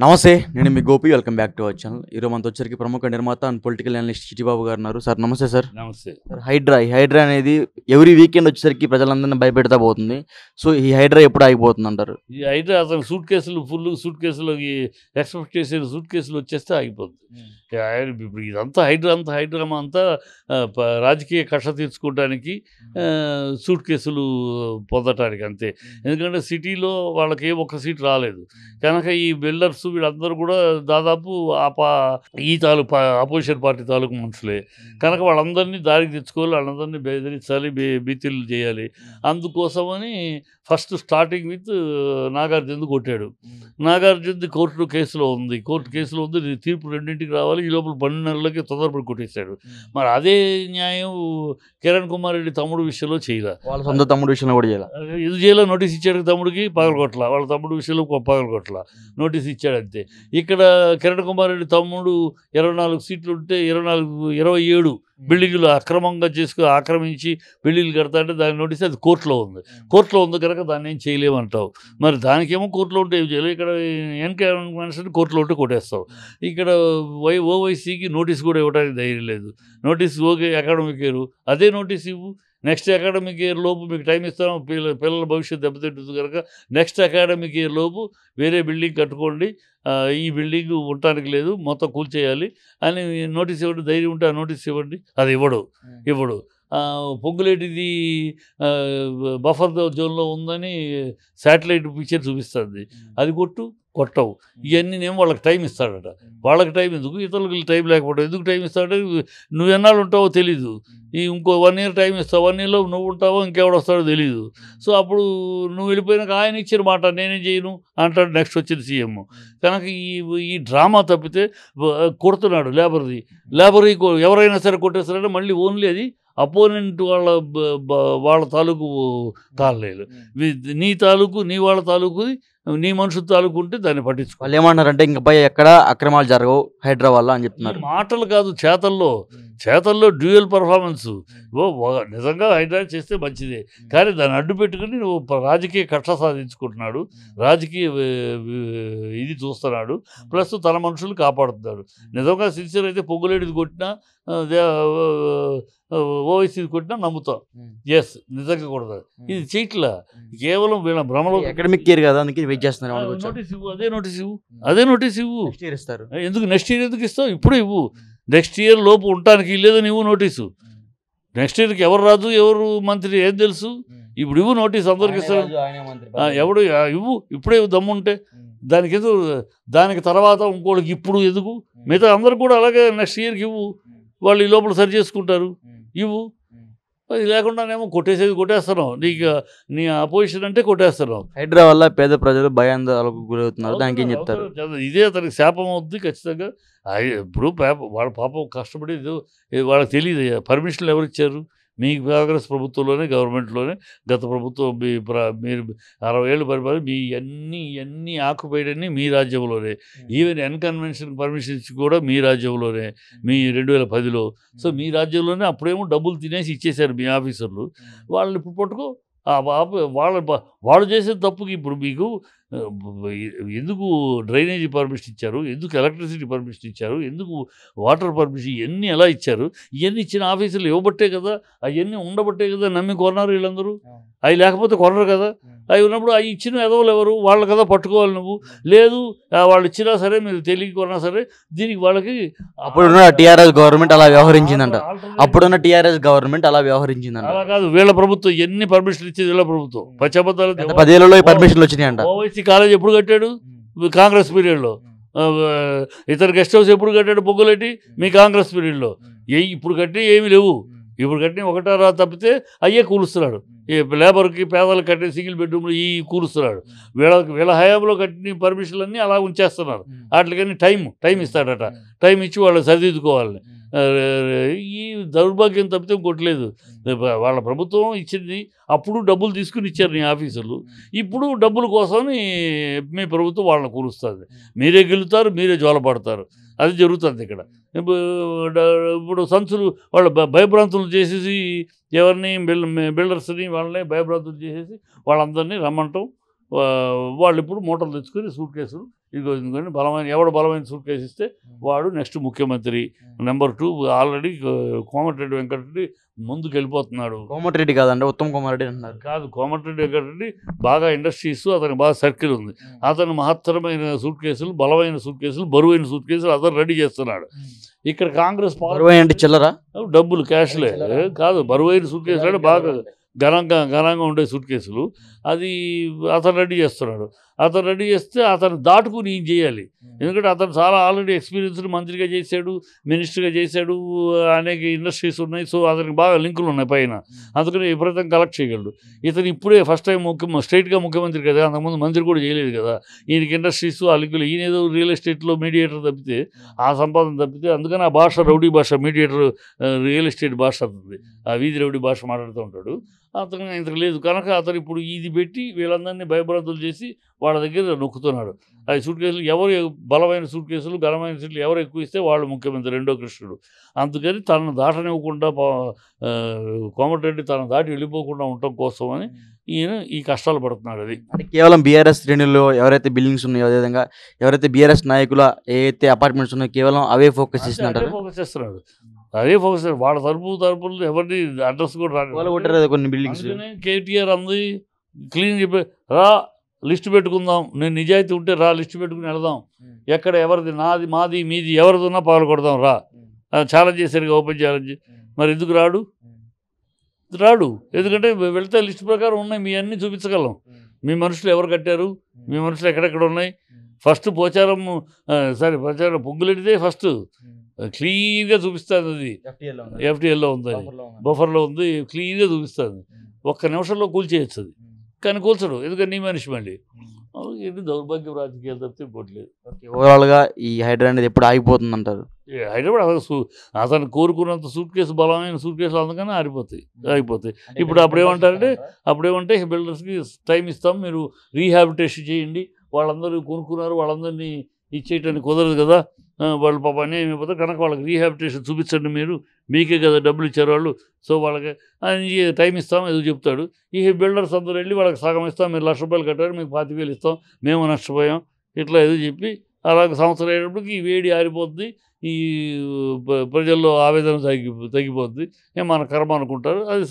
నమస్తే. నేను మీ Gopi. Welcome back to our channel. ఈరోజు మనతో వచ్చరికి ప్రముఖ నిర్మాత అండ్ పొలిటికల్ అనలిస్ట్ చిట్టిబాబు గారు ఉన్నారు. సార్ నమస్తే సార్. నమస్తే. సార్ హైడ్రా అనేది ఎవ్రీ వీకెండ్ వచ్చేసరికి ప్రజలందరినీ భయపెడతా పోతుంది. సో ఈ హైడ్రా ఎప్పుడు ఆగిపోతుంది అంటారు? ఈ హైడ్రా అతను సూట్ కేసులు ఎక్స్పెక్ట్ చేసే సూట్ కేసులు వచ్చేస్తే ఆగిపోతుంది. ఇప్పుడు ఇదంతా హైడ్రామా అంతా రాజకీయ కక్ష తీర్చుకోవడానికి, సూట్ కేసులు పొందటానికి అంతే. ఎందుకంటే సిటీలో వాళ్ళకి ఒక్క సీట్ రాలేదు కనుక ఈ బిల్డర్స్ వీళ్ళందరూ కూడా దాదాపు ఈ అపోజిషన్ పార్టీ తాలూకు మనుషులే కనుక వాళ్ళందరినీ దారికి తెచ్చుకోవాలి, వాళ్ళందరినీ బెదిరించాలి, భీతిలు చేయాలి. అందుకోసమని ఫస్ట్ స్టార్టింగ్ విత్ నాగార్జున కొట్టాడు. నాగార్జున కోర్టు కేసులో ఉంది, తీర్పు రెండింటికి రావాలి, ఈ లోపల 12 నెలలకి తొందరపడి కొట్టేశాడు. మరి అదే న్యాయం కిరణ్ కుమార్ రెడ్డి తమ్ముడు విషయంలో చేయలే, వాళ్ళ సొంత తమ్ముడు విషయంలో కూడా చేయాలి. ఇది చేయాల నోటీస్ ఇచ్చాడు తమ్ముడికి, పగలగొట్టల. వాళ్ళ తమ్ముడు విషయంలో పగలగొట్టల, నోటీస్ ఇచ్చాడు అంతే. ఇక్కడ కిరణ్ కుమార్ రెడ్డి తమ్ముడు 24 సీట్లు ఉంటే 27 బిల్డింగులు అక్రమంగా ఆక్రమించి బిల్డింగ్లు కడతా అంటే దాని నోటీస్ అది కోర్టులో ఉంది కనుక దాన్ని ఏం చేయలేమంటావు. మరి దానికేమో కోర్టులో ఉంటే ఏం చేయలేవు. ఇక్కడ ఎన్కౌంటర్ కోర్టులో ఉంటే కొట్టేస్తావు. ఇక్కడ ఓవైసీకి నోటీస్ కూడా ఇవ్వడానికి ధైర్యం లేదు. నోటీస్ ఓకే అకాడమిక్ ఇయర్, అదే నోటీస్ ఇవ్వు. నెక్స్ట్ అకాడమిక్ ఇయర్ లోపు మీకు టైం ఇస్తాం, పిల్లల భవిష్యత్తు దెబ్బతింటుంది కనుక నెక్స్ట్ అకాడమిక్ ఇయర్ లోపు వేరే బిల్డింగ్ కట్టుకోండి, ఈ బిల్డింగ్ ఉండటానికి లేదు, మొత్తం కూల్చేయాలి అని నోటీస్ ఇవ్వండి. ధైర్యం ఉంటే ఆ నోటీస్ ఇవ్వండి. అది ఇవ్వడు. పొంగులేటిది బఫర్ జోన్లో ఉందని శాటిలైట్ పిక్చర్ చూపిస్తుంది, అది కొట్టవు. ఇవన్నీనేమో వాళ్ళకి టైం ఇస్తాడట. వాళ్ళకి టైం ఎందుకు, ఇతరులకు టైం లేకపోవడం ఎందుకు? టైం ఇస్తాడంటే నువ్వు ఎన్నాళ్ళు ఉంటావో తెలీదు, ఇంకో 1 year టైం ఇస్తావు, 1 yearలో నువ్వు ఉంటావో ఇంకెవడు వస్తాడో తెలీదు. సో అప్పుడు నువ్వు వెళ్ళిపోయినాక ఆయన ఇచ్చిన మాట నేనేం చేయను అంటాడు నెక్స్ట్ వచ్చిన సీఎం. కనుక ఈ డ్రామా తప్పితే కొడుతున్నాడు లేబరీ ఎవరైనా సరే కొట్టేస్తారంటే మళ్ళీ ఓన్లీ అది అపోనెంట్ వాళ్ళ తాలూకు కాలలేదు, నీ వాళ్ళ తాలూకు నీ మనుషుల తాలూకు ఉంటే దాన్ని పట్టించుకో. వాళ్ళు ఏమన్నారంటే ఇంకపై ఎక్కడ అక్రమాలు జరగవు హైడ్రా వల్ల అని చెప్తున్నారు. మాటలు కాదు, చేతల్లో డ్యూయల్ పర్ఫార్మెన్స్. నిజంగా హైడ్రా చేస్తే మంచిదే, కానీ దాన్ని అడ్డు పెట్టుకుని నువ్వు రాజకీయ కక్ష సాధించుకుంటున్నాడు, రాజకీయ ఇది చూస్తున్నాడు, ప్లస్ తన మనుషులు కాపాడుతున్నాడు. నిజంగా సిన్సియర్ అయితే పొంగులేడిది కొట్టినా ఓవైసీ కొట్టినా నమ్ముతాం, ఎస్ నిజంగా కొడతాడు. ఇది చేయట్లా, కేవలం వీళ్ళ భ్రమలో. అకాడమిక్ ఇయర్ కదా అందుకే వెయిట్ చేస్తున్నారు. అదే నోటీస్ ఇవ్వు. ఇస్తారు ఎందుకు నెక్స్ట్ ఇయర్ ఎందుకు ఇస్తావు? ఇప్పుడు ఇవ్వు. నెక్స్ట్ ఇయర్ లోపు ఉండటానికి లేదని ఇవ్వు నోటీసు. నెక్స్ట్ ఇయర్కి ఎవరు రాజు ఎవరు మంత్రి ఏం తెలుసు, ఇప్పుడు ఇవ్వు నోటీస్. అందరికి ఇస్తారు, ఎవడు ఇవ్వు ఇప్పుడే దమ్ముంటే. దానికి తర్వాత ఇంకోటికి ఇప్పుడు ఎందుకు? మిగతా అందరికి కూడా అలాగే నెక్స్ట్ ఇయర్కి ఇవ్వు, వాళ్ళు ఈ లోపల సరి చేసుకుంటారు. ఇవ్వు. అది లేకుండానేమో కొట్టేస్తున్నావు, నీ అపోజిషన్ అంటే కొట్టేస్తున్నావు. హైడ్రా వల్ల పేద ప్రజలు భయాందోళనకు గురవుతున్నారు, దానికి ఏం చెప్తారు? ఇదే అతనికి శాపం అవుతుంది ఖచ్చితంగా. ఇప్పుడు వాళ్ళ పాపం కష్టపడి వాళ్ళకి తెలియదు పర్మిషన్లు ఎవరు ఇచ్చారు. మీ కాంగ్రెస్ ప్రభుత్వంలోనే, గవర్నమెంట్లోనే, గత ప్రభుత్వం మీరు 60 ఏళ్ళు పరిపాలన, మీ అన్నీ ఆక్యుపైడ్ అన్నీ మీ రాజ్యంలోనే. ఈవెన్ ఎన్కన్వెన్షన్ పర్మిషన్ ఇచ్చి కూడా మీ రాజ్యంలోనే, మీ 2010లో. సో మీ రాజ్యంలోనే అప్పుడేమో డబ్బులు తినేసి ఇచ్చేశారు మీ ఆఫీసర్లు. వాళ్ళని ఇప్పుడు పట్టుకో, వాళ్ళు చేసే తప్పుకి ఇప్పుడు మీకు ఎందుకు డ్రైనేజీ పర్మిషన్ ఇచ్చారు, ఎందుకు ఎలక్ట్రిసిటీ పర్మిషన్ ఇచ్చారు, ఎందుకు వాటర్ పర్మిషన్, ఇవన్నీ ఎలా ఇచ్చారు? ఇవన్నీ ఇచ్చిన ఆఫీసులు ఇవ్వబట్టే కదా, అవన్నీ ఉండబట్టే కదా నమ్మి కొన్నారు వీళ్ళందరూ. అవి లేకపోతే కొనరు కదా. అవి ఉన్నప్పుడు అవి ఇచ్చిన ఎదవలు ఎవరు? వాళ్ళు కదా పట్టుకోవాలి. నువ్వు లేదు, వాళ్ళు ఇచ్చినా సరే మీరు తెలియ కొన్నా సరే దీనికి వాళ్ళకి. అప్పుడున్న టీఆర్ఎస్ గవర్నమెంట్ అలా వ్యవహరించిందంట. అలా కాదు, వీళ్ళ ప్రభుత్వం ఎన్ని పర్మిషన్లు ఇచ్చేది వీళ్ళ ప్రభుత్వం. పచ్చబద్దాలు 10 ఏళ్లలో పర్మిషన్లు వచ్చినాయంట. ఓవైసీ కాలేజ్ ఎప్పుడు కట్టాడు? కాంగ్రెస్ పీరియడ్లో. ఇతర గెస్ట్ హౌస్ ఎప్పుడు కట్టాడు పొంగులేటి? మీ కాంగ్రెస్ పీరియడ్లో. ఇప్పుడు కట్టి ఏమీ లేవు. ఇప్పుడు కట్టిన ఒకటారా తప్పితే అయ్యే కూలుస్తున్నాడు. ఈ లేబర్కి పేదలకు కట్టిన సింగిల్ బెడ్రూమ్లు ఈ కూలుస్తున్నాడు. వీళ్ళ హయాంలో కట్టిన పర్మిషన్లన్నీ అలా ఉంచేస్తున్నారు. వాటికని టైం ఇస్తాడట. టైం ఇచ్చి వాళ్ళు సరిదిద్దుకోవాలని. ఈ దౌర్భాగ్యం తప్పితే కొట్టలేదు. వాళ్ళ ప్రభుత్వం ఇచ్చింది, అప్పుడు డబ్బులు తీసుకుని ఇచ్చారు నీ ఆఫీసులు. ఇప్పుడు డబ్బుల కోసం మీ ప్రభుత్వం వాళ్ళని కూలుస్తుంది. మీరే గెలుతారు, మీరే జ్వాలపడతారు. అది జరుగుతుంది ఇక్కడ. ఇప్పుడు సంచులు వాళ్ళ భయభ్రాంతులు చేసేసి ఎవరిని బిల్డర్స్ని వాళ్ళని భయభ్రాంతులు చేసేసి వాళ్ళందరినీ రమ్మంటాం, వాళ్ళు ఇప్పుడు మూటలు తెచ్చుకొని సూట్ కేసులు ఇదిగోని బలమైన సూట్ కేసు ఇస్తే వాడు నెక్స్ట్ ముఖ్యమంత్రి. నెంబర్ 2 ఆల్రెడీ కోమటిరెడ్డి వెంకటరెడ్డి ముందుకు వెళ్ళిపోతున్నాడు. కోమటిరెడ్డి కాదండి, ఉత్తమ్ కుమార్ రెడ్డి అంటున్నారు. కాదు, కోమటిరెడ్డి వెంకటరెడ్డి బాగా ఇండస్ట్రీస్, అతనికి బాగా సర్కిల్ ఉంది. అతను మహత్తరమైన సూట్ కేసులు, బలమైన సూట్ కేసులు, బరువైన సూట్ కేసులు అతను రెడీ చేస్తున్నాడు. ఇక్కడ కాంగ్రెస్ అంటే చిల్లరా డబ్బులు క్యాష్లే కాదు, బరువైన సూట్ కేసులు అంటే బాగా ఘనంగా ఉండే సూట్ కేసులు అది అతను రెడీ చేస్తున్నాడు. అతను రెడీ చేస్తే అతను దాటుకుని ఏం చేయాలి, ఎందుకంటే అతను చాలా ఆల్రెడీ ఎక్స్పీరియన్స్డ్ మంత్రిగా చేశాడు, మినిస్టర్గా చేశాడు, అనేక ఇండస్ట్రీస్ ఉన్నాయి. సో అతనికి బాగా లింకులు ఉన్నాయి పైన, అందుకని విపరీతంగా కలెక్ట్ చేయగలడు. ఇతను ఇప్పుడే ఫస్ట్ టైం స్ట్రైట్గా ముఖ్యమంత్రి కదా, అంతకుముందు మంత్రి కూడా చేయలేదు కదా. ఈయనకి ఇండస్ట్రీస్ ఆ లింకులు, ఈయన ఏదో రియల్ ఎస్టేట్లో మీడియేటర్ తప్పితే ఆ సంపాదన తప్పితే, అందుకని ఆ భాష రౌడీ భాష, మీడియేటర్ రియల్ ఎస్టేట్ భాష అవుతుంది, ఆ వీధి రౌడీ భాష మాట్లాడుతూ ఉంటాడు. అతను ఇంతకు లేదు కనుక అతను ఇప్పుడు ఇది పెట్టి వీళ్ళందరినీ భయభ్రాంతులు చేసి వాళ్ళ దగ్గర నొక్కుతున్నాడు. అది సూట్ కేసులు ఎవరు బలమైన సూట్ కేసులు, ఘనమైన సీట్లు ఎవరు ఎక్కువ ఇస్తే వాళ్ళు ముఖ్యమంత్రి, రెండో కృష్ణుడు. అందుకని తనను దాటనివ్వకుండా కోమటిరెడ్డి తన దాటి వెళ్ళిపోకుండా ఉండటం కోసం అని ఈయన ఈ కష్టాలు పడుతున్నాడు. అది అంటే కేవలం బీఆర్ఎస్ శ్రేణుల్లో ఎవరైతే బిల్డింగ్స్ ఉన్నాయో, అదేవిధంగా ఎవరైతే బీఆర్ఎస్ నాయకుల ఏదైతే అపార్ట్మెంట్స్ ఉన్నాయో కేవలం అవే ఫోకస్ చేస్తున్నారు. ఫోకస్ చేస్తున్నాడు, అదే ఫోకస్. వాళ్ళ తరపులు ఎవరిని అడ్రస్ కూడా రాదు కొన్ని బిల్డింగ్స్. కేటీఆర్ అంది క్లీన్ చెప్పి రా లిస్ట్ పెట్టుకుందాం, నేను నిజాయితీ ఉంటే రా లిస్ట్ పెట్టుకుని వెళదాం, ఎక్కడ ఎవరిది నాది మాది మీది ఎవరిది ఉన్నా పగల కొడదాం రా, ఛాలెంజ్ చేశారు ఓపెన్ ఛాలెంజ్. మరి ఎందుకు రాడు? ఎందుకంటే వెళ్తే లిస్ట్ ప్రకారం ఉన్నాయి, మీ అన్నీ చూపించగలం. మీ మనుషులు ఎవరు కట్టారు, మీ మనుషులు ఎక్కడెక్కడ ఉన్నాయి. ఫస్ట్ ప్రచారం పొంగులెడితే ఫస్ట్ క్లీన్గా చూపిస్తుంది, అది ఎఫ్టీఎల్లో ఉంది, బఫర్లో ఉంది, క్లీన్గా చూపిస్తుంది. ఒక్క నిమిషంలో కూల్చేయచ్చు అది, కానీ కూల్చడు, ఎందుకంటే నీ మనిషి మళ్ళీ. ఇది దౌర్భాగ్యం రాజకీయాలు తప్పితే ఇంకోట్లేదు. ఓవరాల్గా ఈ హైడ్రా అనేది ఎప్పుడు ఆగిపోతుంది అంటారు? హైదరాబాద్ అతను కోరుకున్నంత సూట్ కేసు, బలమైన సూట్ కేసులు అందుకని ఆగిపోతాయి. ఇప్పుడు అప్పుడేమంటే బిల్డర్స్కి టైం ఇస్తాం, మీరు రీహాబిటేషన్ చేయండి, వాళ్ళందరూ కొనుక్కున్నారు, వాళ్ళందరినీ ఇచ్చేయటానికి కుదరదు కదా, వాళ్ళు పాప అన్యాయం అయిపోతే కనుక వాళ్ళకి రీహాబిటేషన్ చూపించండి, మీకే కదా డబ్బులు ఇచ్చారు వాళ్ళు, సో వాళ్ళకి టైం ఇస్తాం ఏదో చెప్తాడు. ఈ బిల్డర్స్ అందరూ వెళ్ళి వాళ్ళకి సగం ఇస్తాం, మీరు ₹1,00,000 కట్టారు, మీకు 25,000 ఇస్తాం, మేము నష్టపోయాం, ఇట్లా ఏదో చెప్పి అలాగే సంవత్సరం అయ్యేటప్పటికి ఈ వేడి ఆరిపోద్ది, ఈ ప్రజల్లో ఆవేదన తగ్గిపోద్ది, మన కర్మ అనుకుంటారు. అది